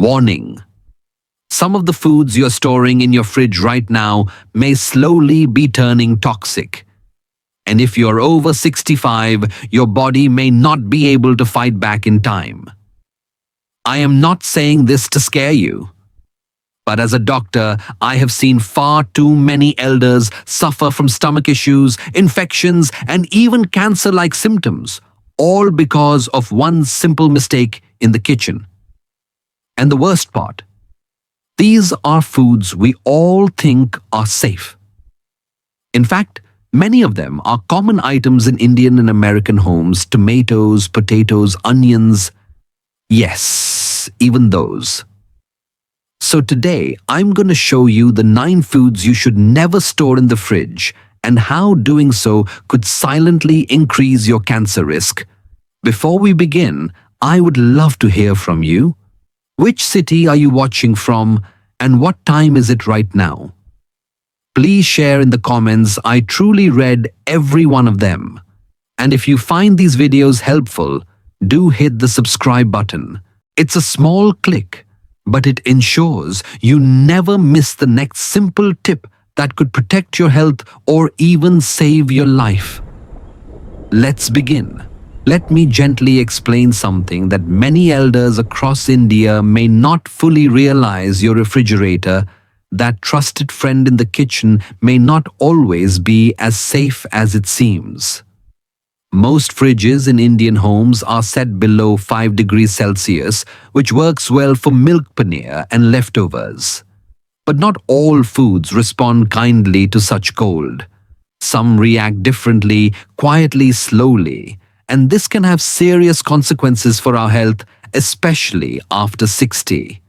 Warning: some of the foods you're storing in your fridge right now may slowly be turning toxic. And if you're over 65, your body may not be able to fight back in time. I am not saying this to scare you. But as a doctor, I have seen far too many elders suffer from stomach issues, infections, and even cancer-like symptoms, all because of one simple mistake in the kitchen. And the worst part, these are foods we all think are safe. In fact, many of them are common items in Indian and American homes: tomatoes, potatoes, onions. Yes, even those. So today, I'm going to show you the 9 foods you should never store in the fridge and how doing so could silently increase your cancer risk. Before we begin, I would love to hear from you. Which city are you watching from, and what time is it right now? Please share in the comments. I truly read every one of them. And if you find these videos helpful, do hit the subscribe button. It's a small click, but it ensures you never miss the next simple tip that could protect your health or even save your life. Let's begin. Let me gently explain something that many elders across India may not fully realize. Your refrigerator, that trusted friend in the kitchen, may not always be as safe as it seems. Most fridges in Indian homes are set below 5 degrees Celsius, which works well for milk paneer and leftovers. But not all foods respond kindly to such cold. Some react differently, quietly, slowly, and this can have serious consequences for our health, especially after 60.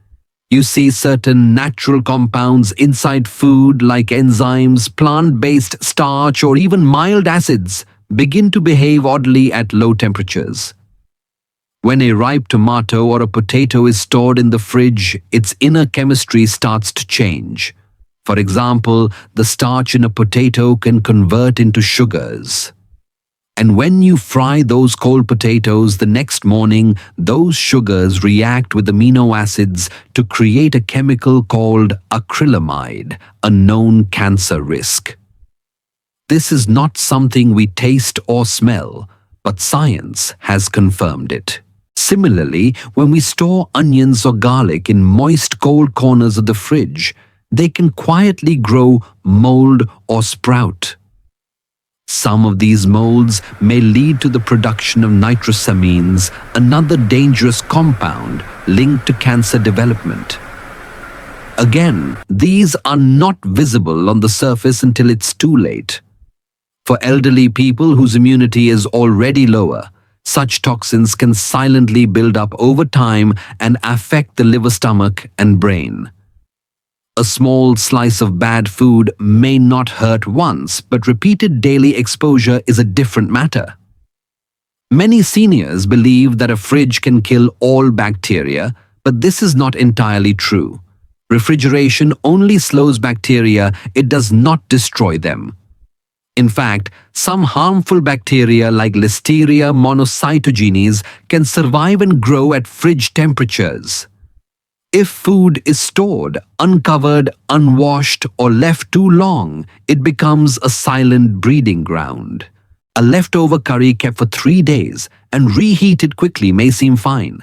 You see, certain natural compounds inside food like enzymes, plant-based starch, or even mild acids begin to behave oddly at low temperatures. When a ripe tomato or a potato is stored in the fridge, its inner chemistry starts to change. For example, the starch in a potato can convert into sugars. And when you fry those cold potatoes the next morning, those sugars react with amino acids to create a chemical called acrylamide, a known cancer risk. This is not something we taste or smell, but science has confirmed it. Similarly, when we store onions or garlic in moist, cold corners of the fridge, they can quietly grow mold or sprout. Some of these molds may lead to the production of nitrosamines, another dangerous compound linked to cancer development. Again, these are not visible on the surface until it's too late. For elderly people whose immunity is already lower, such toxins can silently build up over time and affect the liver, stomach, and brain. A small slice of bad food may not hurt once, but repeated daily exposure is a different matter. Many seniors believe that a fridge can kill all bacteria, but this is not entirely true. Refrigeration only slows bacteria, it does not destroy them. In fact, some harmful bacteria like Listeria monocytogenes can survive and grow at fridge temperatures. If food is stored, uncovered, unwashed, or left too long, it becomes a silent breeding ground. A leftover curry kept for 3 days and reheated quickly may seem fine.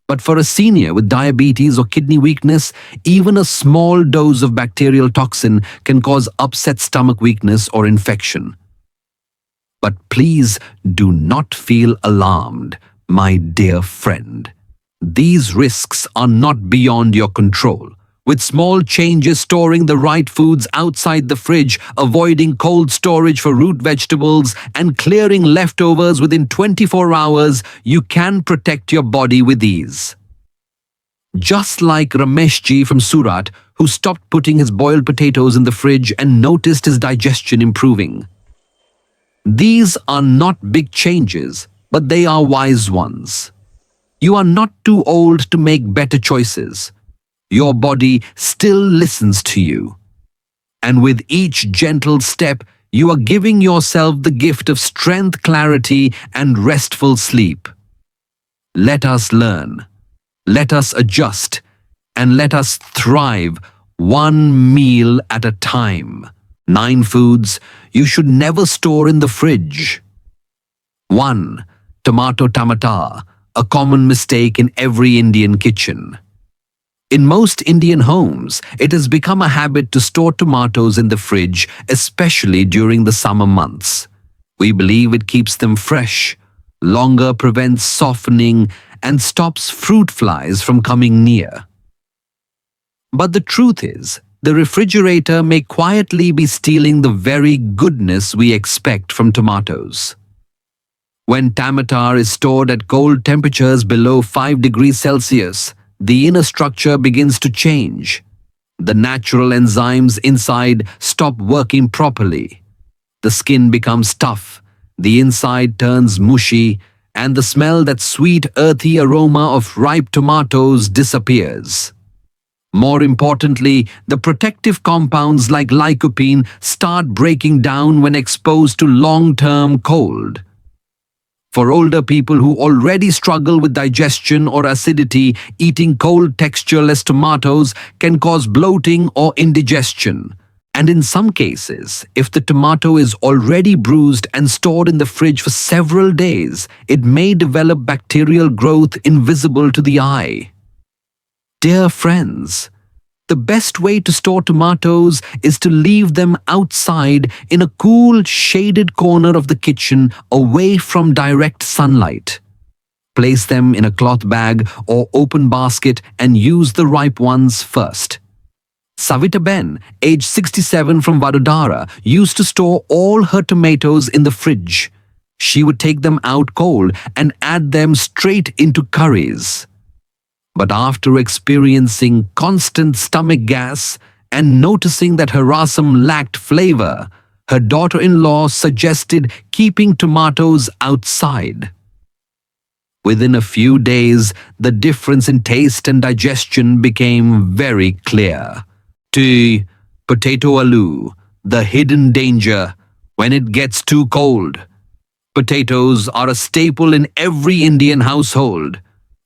But for a senior with diabetes or kidney weakness, even a small dose of bacterial toxin can cause upset stomach weakness or infection. But please do not feel alarmed, my dear friend. These risks are not beyond your control. With small changes, storing the right foods outside the fridge, avoiding cold storage for root vegetables, and clearing leftovers within 24 hours, you can protect your body with ease. Just like Rameshji from Surat, who stopped putting his boiled potatoes in the fridge and noticed his digestion improving. These are not big changes, but they are wise ones. You are not too old to make better choices. Your body still listens to you. And with each gentle step, you are giving yourself the gift of strength, clarity, and restful sleep. Let us learn. Let us adjust. and let us thrive one meal at a time. 9 foods you should never store in the fridge. 1. Tomato tamata, a common mistake in every Indian kitchen. In most Indian homes, it has become a habit to store tomatoes in the fridge, especially during the summer months. We believe it keeps them fresh, longer, prevents softening, and stops fruit flies from coming near. But the truth is, the refrigerator may quietly be stealing the very goodness we expect from tomatoes. When tomato is stored at cold temperatures below 5 degrees Celsius, the inner structure begins to change. The natural enzymes inside stop working properly. The skin becomes tough, the inside turns mushy, and the smell, that sweet earthy aroma of ripe tomatoes, disappears. More importantly, the protective compounds like lycopene start breaking down when exposed to long-term cold. For older people who already struggle with digestion or acidity, eating cold textureless tomatoes can cause bloating or indigestion. And in some cases, if the tomato is already bruised and stored in the fridge for several days, it may develop bacterial growth invisible to the eye. Dear friends, the best way to store tomatoes is to leave them outside in a cool, shaded corner of the kitchen away from direct sunlight. Place them in a cloth bag or open basket and use the ripe ones first. Savita Ben, age 67 from Vadodara, used to store all her tomatoes in the fridge. She would take them out cold and add them straight into curries. But after experiencing constant stomach gas and noticing that her rasam lacked flavor, her daughter-in-law suggested keeping tomatoes outside. Within a few days, the difference in taste and digestion became very clear. 2. Potato aloo, the hidden danger when it gets too cold. Potatoes are a staple in every Indian household.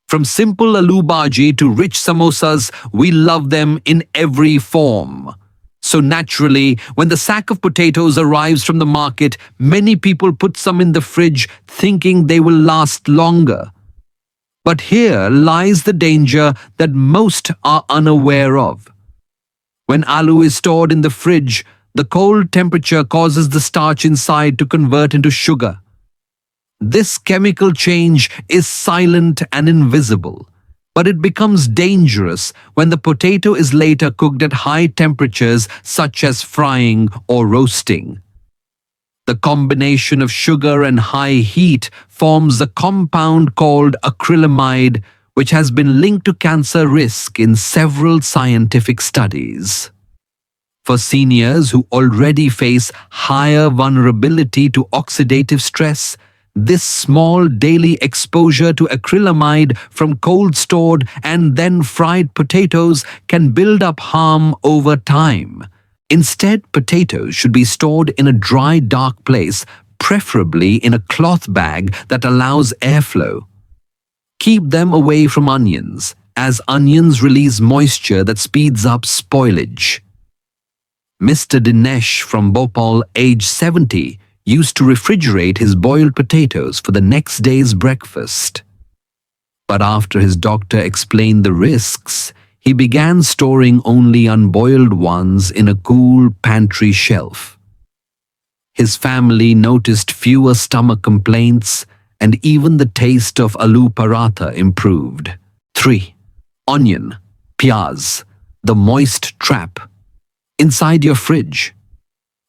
From simple aloo bhaji to rich samosas, we love them in every form. So naturally, when the sack of potatoes arrives from the market, many people put some in the fridge thinking they will last longer. But here lies the danger that most are unaware of. When aloo is stored in the fridge, the cold temperature causes the starch inside to convert into sugar. This chemical change is silent and invisible, but it becomes dangerous when the potato is later cooked at high temperatures such as frying or roasting. The combination of sugar and high heat forms a compound called acrylamide, which has been linked to cancer risk in several scientific studies. For seniors who already face higher vulnerability to oxidative stress, this small daily exposure to acrylamide from cold-stored and then fried potatoes can build up harm over time. Instead, potatoes should be stored in a dry, dark place, preferably in a cloth bag that allows airflow. Keep them away from onions, as onions release moisture that speeds up spoilage. Mr. Dinesh from Bhopal, age 70, used to refrigerate his boiled potatoes for the next day's breakfast. But after his doctor explained the risks, he began storing only unboiled ones in a cool pantry shelf. His family noticed fewer stomach complaints, and even the taste of aloo paratha improved. 3. Onion, pyaz, the moist trap. Inside your fridge.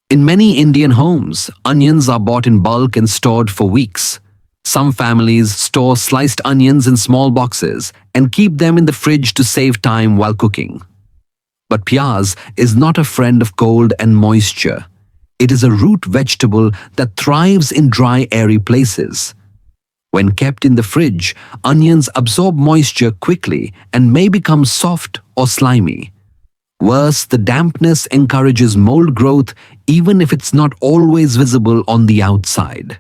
In many Indian homes, onions are bought in bulk and stored for weeks. Some families store sliced onions in small boxes and keep them in the fridge to save time while cooking. But pyaz is not a friend of cold and moisture. It is a root vegetable that thrives in dry, airy places. When kept in the fridge, onions absorb moisture quickly and may become soft or slimy. Worse, the dampness encourages mold growth even if it's not always visible on the outside.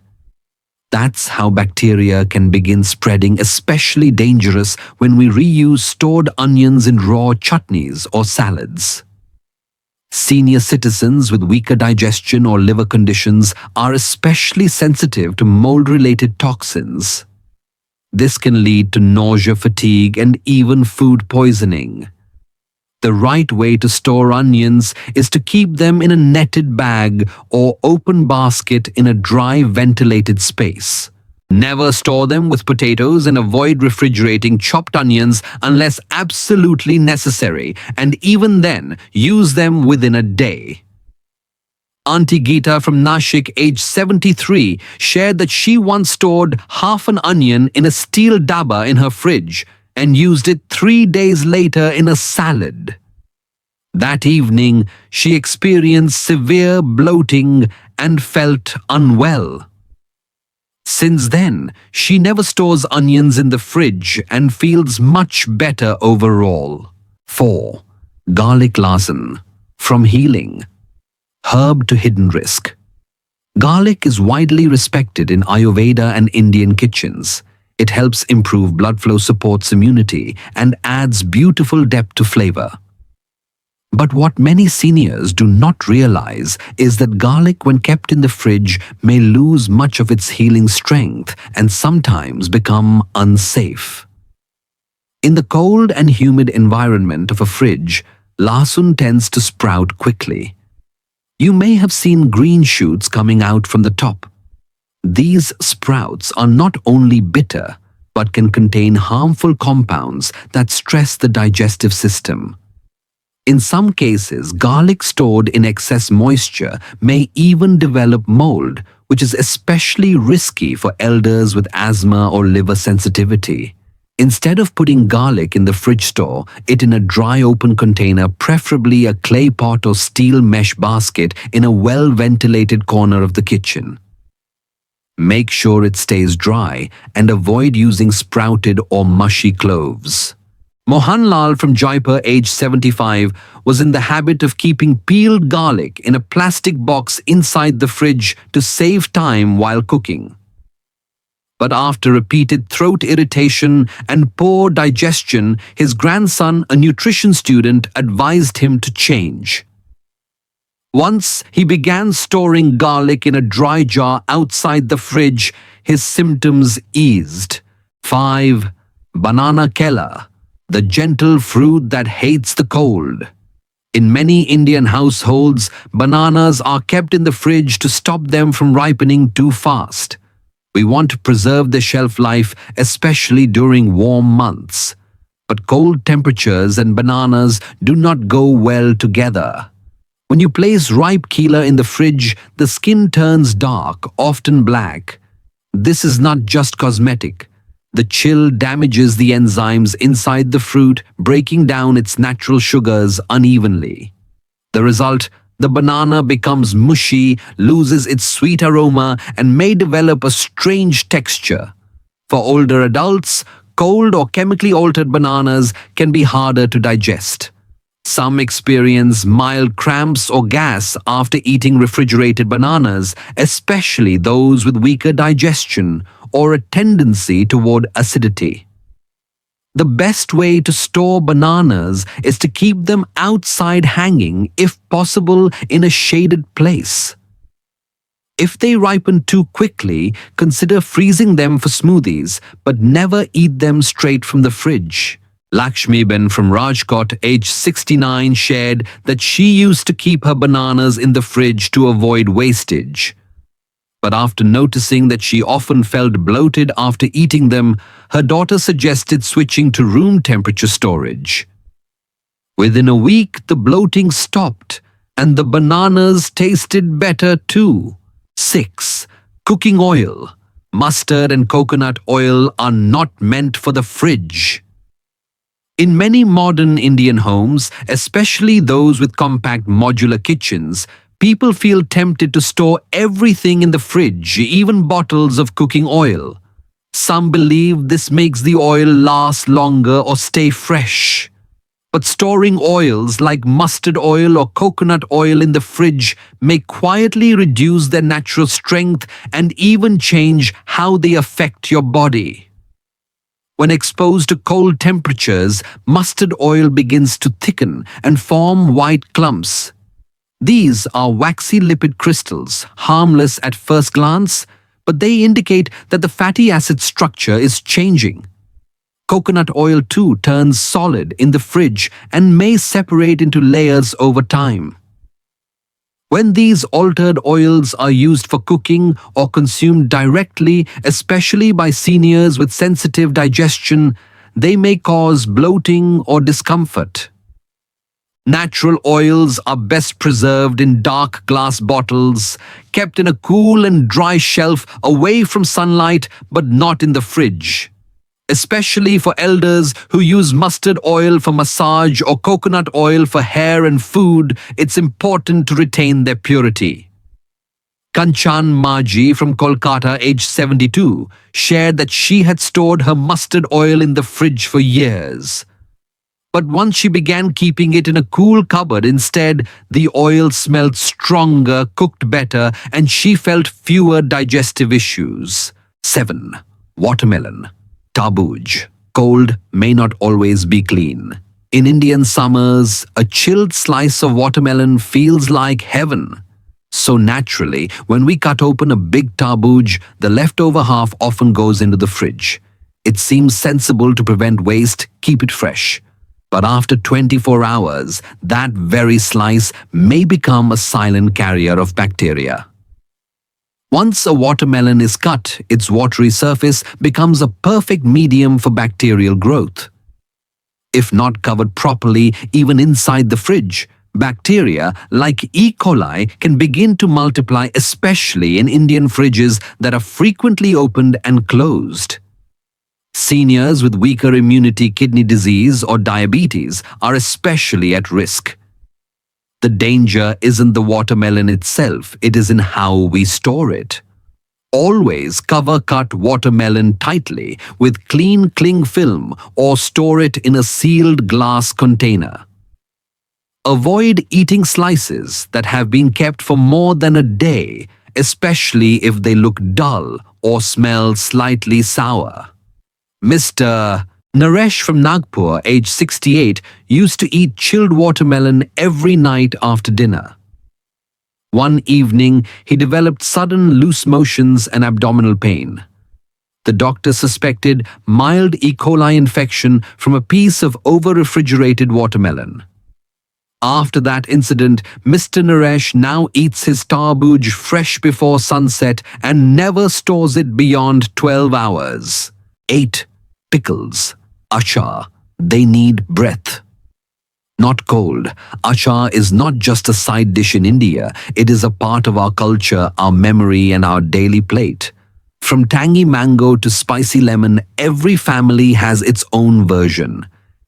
That's how bacteria can begin spreading, especially dangerous when we reuse stored onions in raw chutneys or salads. Senior citizens with weaker digestion or liver conditions are especially sensitive to mold-related toxins. This can lead to nausea, fatigue, and even food poisoning. The right way to store onions is to keep them in a netted bag or open basket in a dry, ventilated space. Never store them with potatoes and avoid refrigerating chopped onions unless absolutely necessary, and even then, use them within a day. Auntie Geeta from Nashik, age 73, shared that she once stored half an onion in a steel dabba in her fridge and used it 3 days later in a salad. That evening, she experienced severe bloating and felt unwell. Since then, she never stores onions in the fridge and feels much better overall. 4. Garlic Larson. From healing. Herb to hidden risk. Garlic is widely respected in Ayurveda and Indian kitchens. It helps improve blood flow, supports immunity, and adds beautiful depth to flavor. But what many seniors do not realize is that garlic, when kept in the fridge, may lose much of its healing strength and sometimes become unsafe. In the cold and humid environment of a fridge, lasun tends to sprout quickly. You may have seen green shoots coming out from the top. These sprouts are not only bitter, but can contain harmful compounds that stress the digestive system. In some cases, garlic stored in excess moisture may even develop mold, which is especially risky for elders with asthma or liver sensitivity. Instead of putting garlic in the fridge, store it in a dry open container, preferably a clay pot or steel mesh basket in a well-ventilated corner of the kitchen. Make sure it stays dry and avoid using sprouted or mushy cloves. Mohanlal from Jaipur, age 75, was in the habit of keeping peeled garlic in a plastic box inside the fridge to save time while cooking. But after repeated throat irritation and poor digestion, his grandson, a nutrition student, advised him to change. Once he began storing garlic in a dry jar outside the fridge, his symptoms eased. 5. Banana Kela, the gentle fruit that hates the cold. In many Indian households, bananas are kept in the fridge to stop them from ripening too fast. We want to preserve their shelf life, especially during warm months. But cold temperatures and bananas do not go well together. When you place ripe keela in the fridge, the skin turns dark, often black. This is not just cosmetic. The chill damages the enzymes inside the fruit, breaking down its natural sugars unevenly. The result: the banana becomes mushy, loses its sweet aroma, and may develop a strange texture. For older adults, cold or chemically altered bananas can be harder to digest. Some experience mild cramps or gas after eating refrigerated bananas, especially those with weaker digestion or a tendency toward acidity. The best way to store bananas is to keep them outside hanging, if possible in a shaded place. If they ripen too quickly, consider freezing them for smoothies, but never eat them straight from the fridge. Lakshmi Ben from Rajkot, age 69, shared that she used to keep her bananas in the fridge to avoid wastage. But after noticing that she often felt bloated after eating them, her daughter suggested switching to room temperature storage. Within a week, the bloating stopped, and the bananas tasted better too. 6. Cooking oil. Mustard and coconut oil are not meant for the fridge. In many modern Indian homes, especially those with compact modular kitchens, people feel tempted to store everything in the fridge, even bottles of cooking oil. Some believe this makes the oil last longer or stay fresh. But storing oils like mustard oil or coconut oil in the fridge may quietly reduce their natural strength and even change how they affect your body. When exposed to cold temperatures, mustard oil begins to thicken and form white clumps. These are waxy lipid crystals, harmless at first glance, but they indicate that the fatty acid structure is changing. Coconut oil too turns solid in the fridge and may separate into layers over time. When these altered oils are used for cooking or consumed directly, especially by seniors with sensitive digestion, they may cause bloating or discomfort. Natural oils are best preserved in dark glass bottles, kept in a cool and dry shelf away from sunlight but not in the fridge. Especially for elders who use mustard oil for massage or coconut oil for hair and food, it's important to retain their purity. Kanchan Maji from Kolkata, aged 72, shared that she had stored her mustard oil in the fridge for years. But once she began keeping it in a cool cupboard instead, the oil smelled stronger, cooked better, and she felt fewer digestive issues. 7. Watermelon. Tarbooj. Cold may not always be clean. In Indian summers, a chilled slice of watermelon feels like heaven. So naturally, when we cut open a big tarbooj, the leftover half often goes into the fridge. It seems sensible to prevent waste, keep it fresh. But after 24 hours, that very slice may become a silent carrier of bacteria. Once a watermelon is cut, its watery surface becomes a perfect medium for bacterial growth. If not covered properly, even inside the fridge, bacteria like E. coli can begin to multiply, especially in Indian fridges that are frequently opened and closed. Seniors with weaker immunity, kidney disease, or diabetes are especially at risk. The danger isn't the watermelon itself, it is in how we store it. Always cover cut watermelon tightly with clean cling film or store it in a sealed glass container. Avoid eating slices that have been kept for more than a day, especially if they look dull or smell slightly sour. Mr. Naresh from Nagpur, age 68, used to eat chilled watermelon every night after dinner. One evening, he developed sudden loose motions and abdominal pain. The doctor suspected mild E. coli infection from a piece of over-refrigerated watermelon. After that incident, Mr. Naresh now eats his tarbooj fresh before sunset and never stores it beyond 12 hours. 8. Pickles. Achar. They need breath. Not cold. Achar is not just a side dish in India. It is a part of our culture, our memory, and our daily plate. From tangy mango to spicy lemon, every family has its own version.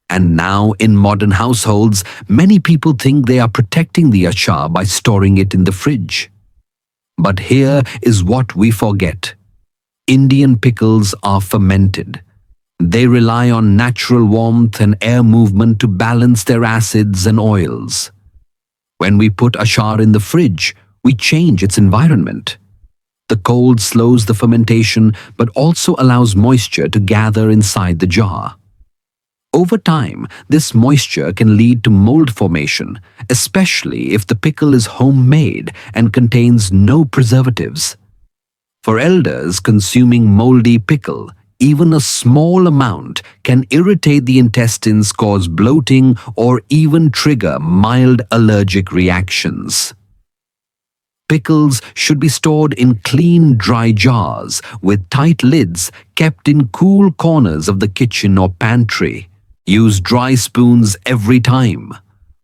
And now, in modern households, many people think they are protecting the achar by storing it in the fridge. But here is what we forget. Indian pickles are fermented. They rely on natural warmth and air movement to balance their acids and oils. When we put achar in the fridge, we change its environment. The cold slows the fermentation but also allows moisture to gather inside the jar. Over time, this moisture can lead to mold formation, especially if the pickle is homemade and contains no preservatives. For elders consuming moldy pickle, even a small amount can irritate the intestines, cause bloating, or even trigger mild allergic reactions. Pickles should be stored in clean, dry jars with tight lids kept in cool corners of the kitchen or pantry. Use dry spoons every time.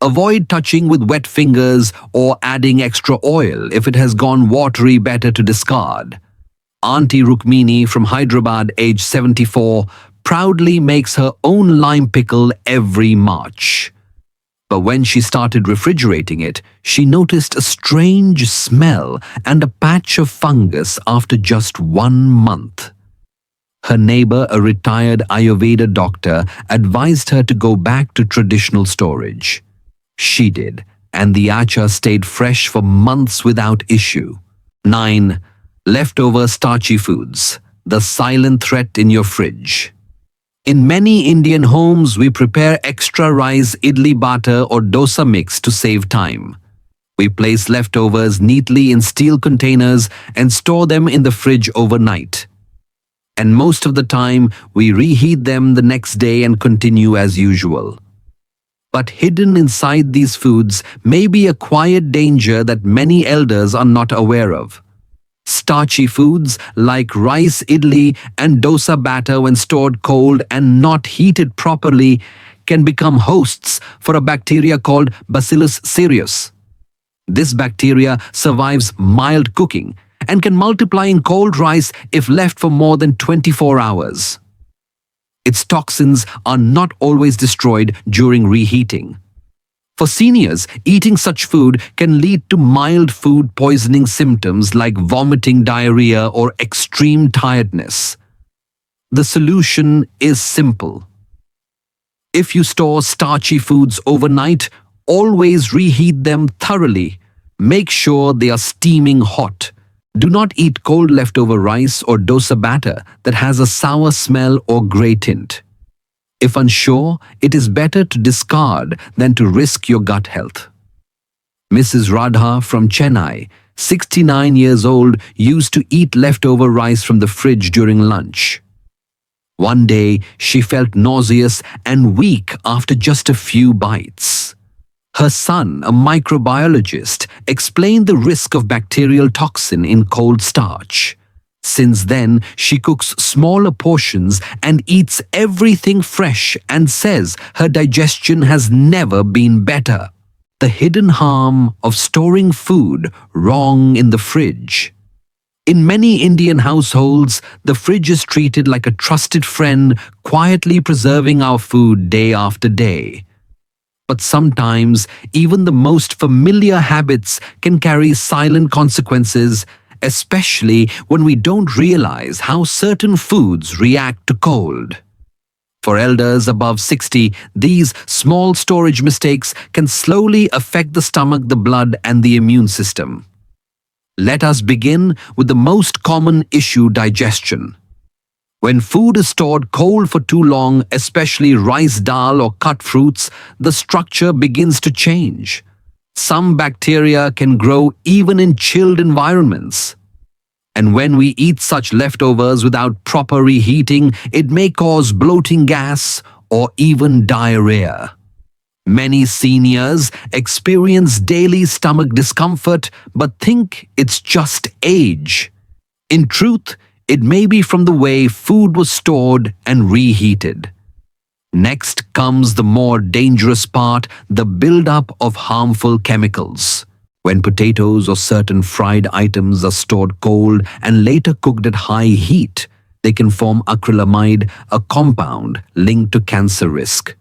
Avoid touching with wet fingers or adding extra oil if it has gone watery, better to discard. Auntie Rukmini from Hyderabad, age 74, proudly makes her own lime pickle every March. But when she started refrigerating it, she noticed a strange smell and a patch of fungus after just 1 month. Her neighbor, a retired Ayurveda doctor, advised her to go back to traditional storage. She did, and the achar stayed fresh for months without issue. 9. Leftover starchy foods, the silent threat in your fridge. In many Indian homes, we prepare extra rice, idli batter or dosa mix to save time. We place leftovers neatly in steel containers and store them in the fridge overnight. And most of the time, we reheat them the next day and continue as usual. But hidden inside these foods may be a quiet danger that many elders are not aware of. Starchy foods like rice, idli, and dosa batter, when stored cold and not heated properly, can become hosts for a bacteria called Bacillus cereus. This bacteria survives mild cooking and can multiply in cold rice if left for more than 24 hours. Its toxins are not always destroyed during reheating. For seniors, eating such food can lead to mild food poisoning symptoms like vomiting, diarrhea, or extreme tiredness. The solution is simple. If you store starchy foods overnight, always reheat them thoroughly. Make sure they are steaming hot. Do not eat cold leftover rice or dosa batter that has a sour smell or grey tint. If unsure, it is better to discard than to risk your gut health. Mrs. Radha from Chennai, 69 years old, used to eat leftover rice from the fridge during lunch. One day, she felt nauseous and weak after just a few bites. Her son, a microbiologist, explained the risk of bacterial toxin in cold starch. Since then, she cooks smaller portions and eats everything fresh and says her digestion has never been better. The hidden harm of storing food wrong in the fridge. In many Indian households, the fridge is treated like a trusted friend, quietly preserving our food day after day. But sometimes, even the most familiar habits can carry silent consequences, especially when we don't realize how certain foods react to cold. For elders above 60, these small storage mistakes can slowly affect the stomach, the blood, and the immune system. Let us begin with the most common issue: digestion. When food is stored cold for too long, especially rice, dal, or cut fruits, the structure begins to change. Some bacteria can grow even in chilled environments. And when we eat such leftovers without proper reheating, it may cause bloating, gas, or even diarrhea. Many seniors experience daily stomach discomfort but think it's just age. In truth, it may be from the way food was stored and reheated. Next comes the more dangerous part: the buildup of harmful chemicals. When potatoes or certain fried items are stored cold and later cooked at high heat, they can form acrylamide, a compound linked to cancer risk.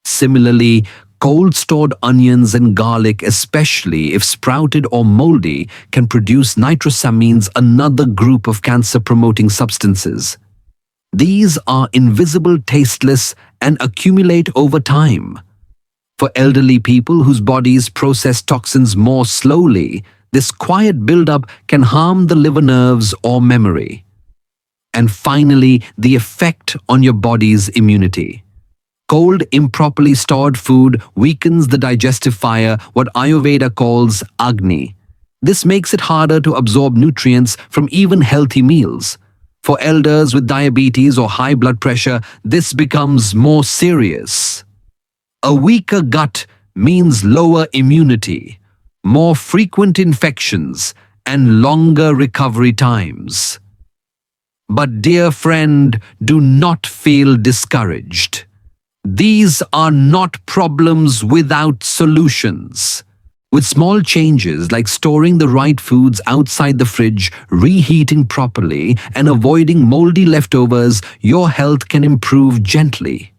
Similarly, cold stored onions and garlic, especially if sprouted or moldy, can produce nitrosamines, another group of cancer-promoting substances. These are invisible, tasteless, and accumulate over time. For elderly people whose bodies process toxins more slowly, this quiet buildup can harm the liver, nerves, or memory. And finally, the effect on your body's immunity. Cold, improperly stored food weakens the digestive fire, what Ayurveda calls Agni. This makes it harder to absorb nutrients from even healthy meals. For elders with diabetes or high blood pressure, this becomes more serious. A weaker gut means lower immunity, more frequent infections, and longer recovery times. But dear friend, do not feel discouraged. These are not problems without solutions. With small changes like storing the right foods outside the fridge, reheating properly, and avoiding moldy leftovers, your health can improve gently.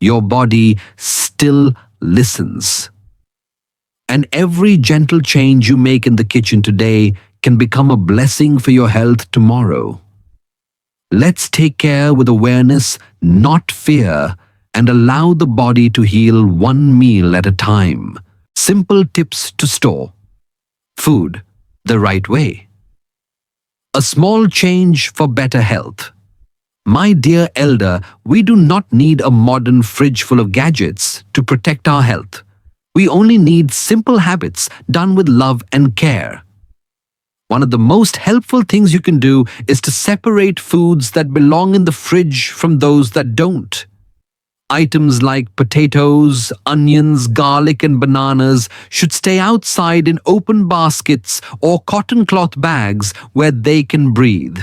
Your body still listens. And every gentle change you make in the kitchen today can become a blessing for your health tomorrow. Let's take care with awareness, not fear, and allow the body to heal one meal at a time. Simple tips to store food the right way. A small change for better health. My dear elder, we do not need a modern fridge full of gadgets to protect our health. We only need simple habits done with love and care. One of the most helpful things you can do is to separate foods that belong in the fridge from those that don't. Items like potatoes, onions, garlic, and bananas should stay outside in open baskets or cotton cloth bags where they can breathe.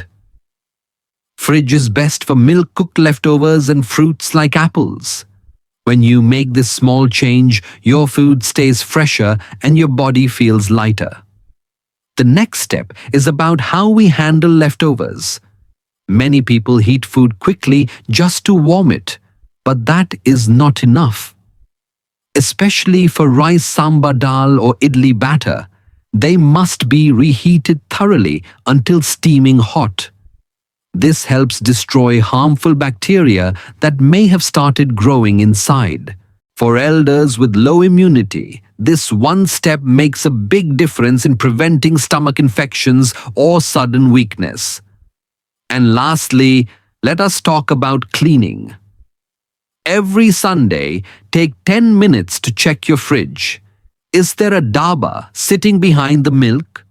Fridge is best for milk-cooked leftovers and fruits like apples. When you make this small change, your food stays fresher and your body feels lighter. The next step is about how we handle leftovers. Many people heat food quickly just to warm it, but that is not enough. Especially for rice sambar dal or idli batter, they must be reheated thoroughly until steaming hot. This helps destroy harmful bacteria that may have started growing inside. For elders with low immunity, this one step makes a big difference in preventing stomach infections or sudden weakness. And lastly, let us talk about cleaning. Every Sunday, take 10 minutes to check your fridge. Is there a daba sitting behind the milk?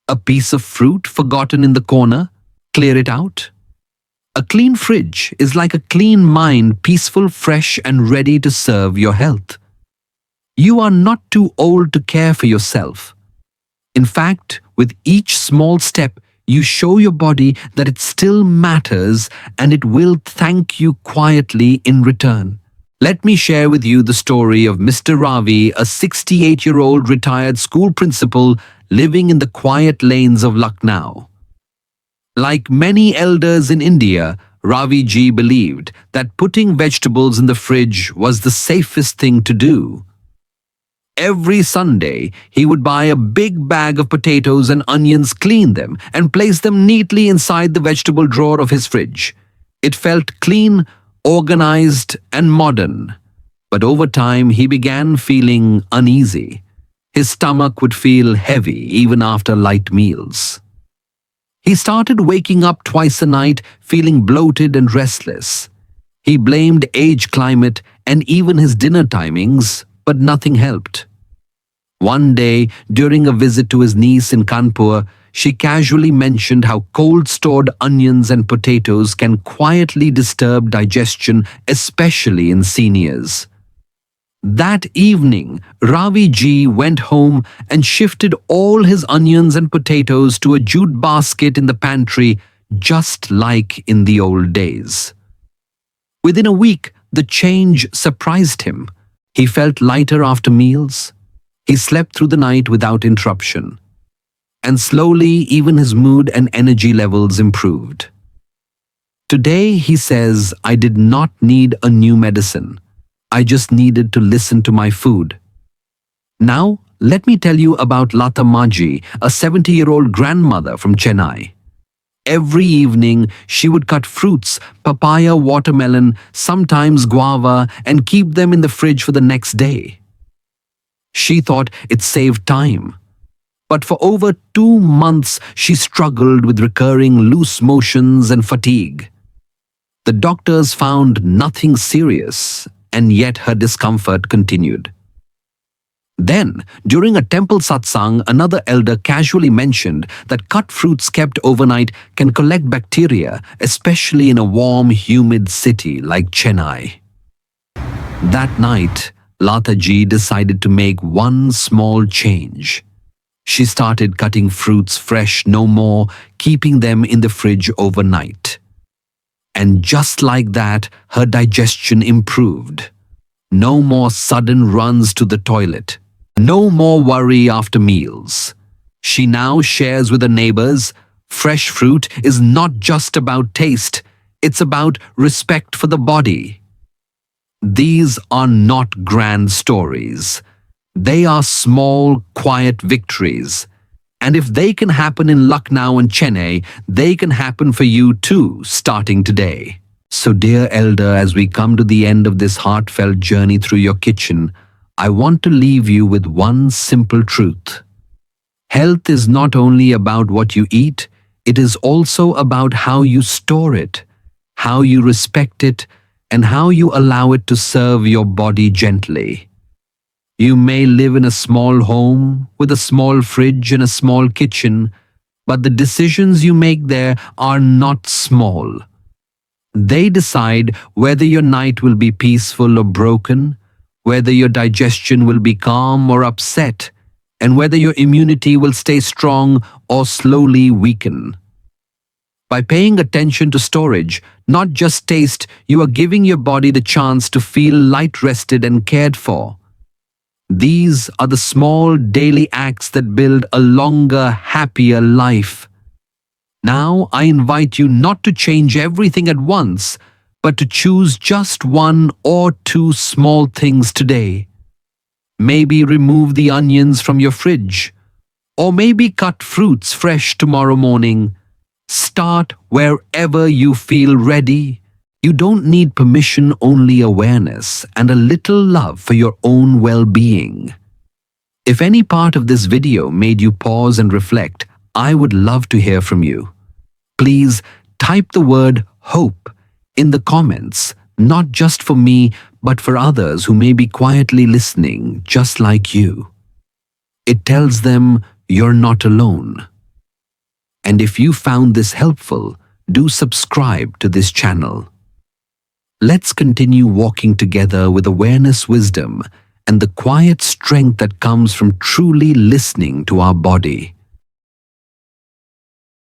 A piece of fruit forgotten in the corner? Clear it out. A clean fridge is like a clean mind, peaceful, fresh, and ready to serve your health. You are not too old to care for yourself. In fact, with each small step, you show your body that it still matters and it will thank you quietly in return. Let me share with you the story of Mr. Ravi, a 68-year-old retired school principal living in the quiet lanes of Lucknow. Like many elders in India, Ravi ji believed that putting vegetables in the fridge was the safest thing to do. Every Sunday, he would buy a big bag of potatoes and onions, clean them, and place them neatly inside the vegetable drawer of his fridge. It felt clean, organized, and modern. But over time, he began feeling uneasy. His stomach would feel heavy even after light meals. He started waking up twice a night, feeling bloated and restless. He blamed age, climate, and even his dinner timings, but nothing helped. One day, during a visit to his niece in Kanpur, she casually mentioned how cold-stored onions and potatoes can quietly disturb digestion, especially in seniors. That evening, Ravi ji went home and shifted all his onions and potatoes to a jute basket in the pantry, just like in the old days. Within a week, the change surprised him. He felt lighter after meals. He slept through the night without interruption. And slowly, even his mood and energy levels improved. Today, he says, I did not need a new medicine. I just needed to listen to my food. Now, let me tell you about Lata Maji, a 70-year-old grandmother from Chennai. Every evening, she would cut fruits, papaya, watermelon, sometimes guava, and keep them in the fridge for the next day. She thought it saved time. But for over 2 months, she struggled with recurring loose motions and fatigue. The doctors found nothing serious, and yet her discomfort continued. Then, during a temple satsang, another elder casually mentioned that cut fruits kept overnight can collect bacteria, especially in a warm, humid city like Chennai. That night, Lata ji decided to make one small change. She started cutting fruits fresh no more, keeping them in the fridge overnight. And just like that, her digestion improved. No more sudden runs to the toilet. No more worry after meals. She now shares with her neighbors, fresh fruit is not just about taste, it's about respect for the body. These are not grand stories. They are small, quiet victories. And if they can happen in Lucknow and Chennai, they can happen for you too, starting today. So dear elder, as we come to the end of this heartfelt journey through your kitchen, I want to leave you with one simple truth. Health is not only about what you eat, it is also about how you store it, how you respect it, and how you allow it to serve your body gently. You may live in a small home with a small fridge and a small kitchen, but the decisions you make there are not small. They decide whether your night will be peaceful or broken, whether your digestion will be calm or upset, and whether your immunity will stay strong or slowly weaken. By paying attention to storage, not just taste, you are giving your body the chance to feel light-rested and cared for. These are the small daily acts that build a longer, happier life. Now I invite you not to change everything at once, but to choose just one or two small things today. Maybe remove the onions from your fridge, or maybe cut fruits fresh tomorrow morning. Start wherever you feel ready. You don't need permission, only awareness and a little love for your own well-being. If any part of this video made you pause and reflect, I would love to hear from you. Please type the word hope in the comments, not just for me, but for others who may be quietly listening just like you. It tells them you're not alone. And if you found this helpful, do subscribe to this channel. Let's continue walking together with awareness, wisdom, and the quiet strength that comes from truly listening to our body.